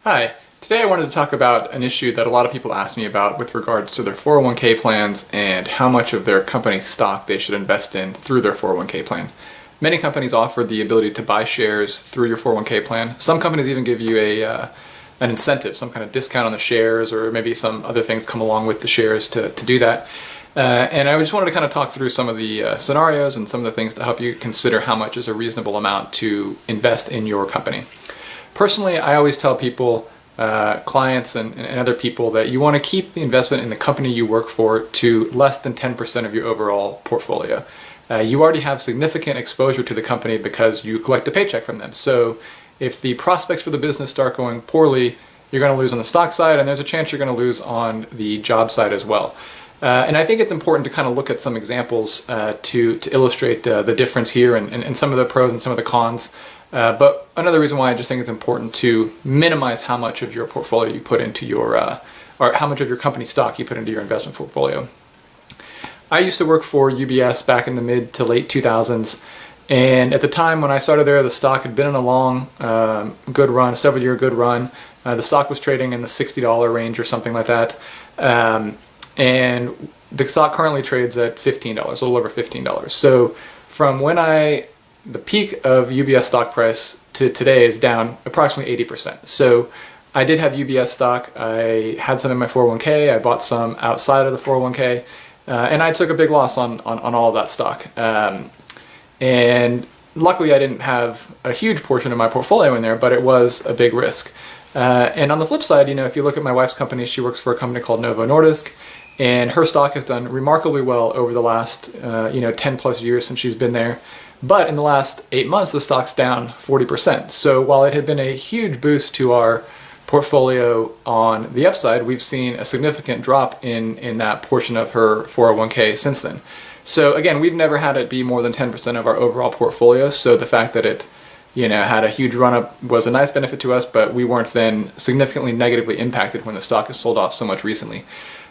Hi, today I wanted to talk about an issue that a lot of people ask me about with regards to their 401k plans and how much of their company stock they should invest in through their 401k plan. Many companies offer the ability to buy shares through your 401k plan. Some companies even give you an incentive, some kind of discount on the shares, or maybe some other things come along with the shares to do that. And I just wanted to kind of talk through some of the scenarios and some of the things to help you consider how much is a reasonable amount to invest in your company. Personally, I always tell people, clients and other people, that you want to keep the investment in the company you work for to less than 10% of your overall portfolio. You already have significant exposure to the company because you collect a paycheck from them. So if the prospects for the business start going poorly, you're going to lose on the stock side, and there's a chance you're going to lose on the job side as well. And I think it's important to kind of look at some examples to illustrate the difference here and some of the pros and some of the cons. But another reason why I just think it's important to minimize how much of your portfolio you put into your, or how much of your company stock you put into your investment portfolio. I used to work for UBS back in the mid to late 2000s, and at the time when I started there, the stock had been in a long, good run, several-year good run. The stock was trading in the $60 range or something like that, and the stock currently trades at $15, a little over $15. So from when the peak of UBS stock price to today is down approximately 80%. So I did have UBS stock. I had some in my 401k. I bought some outside of the 401k, and I took a big loss on all of that stock. And luckily I didn't have a huge portion of my portfolio in there, but it was a big risk. And on the flip side, if you look at my wife's company, she works for a company called Novo Nordisk, and her stock has done remarkably well over the last 10 plus years since she's been there. But in the last 8 months, the stock's down 40%. So while it had been a huge boost to our portfolio on the upside, we've seen a significant drop in that portion of her 401k since then. So again, we've never had it be more than 10% of our overall portfolio. So the fact that it had a huge run-up was a nice benefit to us, but we weren't then significantly negatively impacted when the stock has sold off so much recently.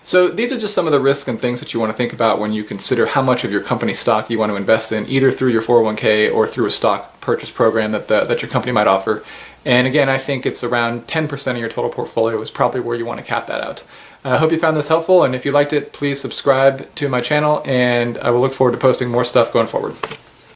So these are just some of the risks and things that you want to think about when you consider how much of your company stock you want to invest in, either through your 401k or through a stock purchase program that your company might offer. And again, I think it's around 10% of your total portfolio is probably where you want to cap that out. I hope you found this helpful, and if you liked it, please subscribe to my channel, and I will look forward to posting more stuff going forward.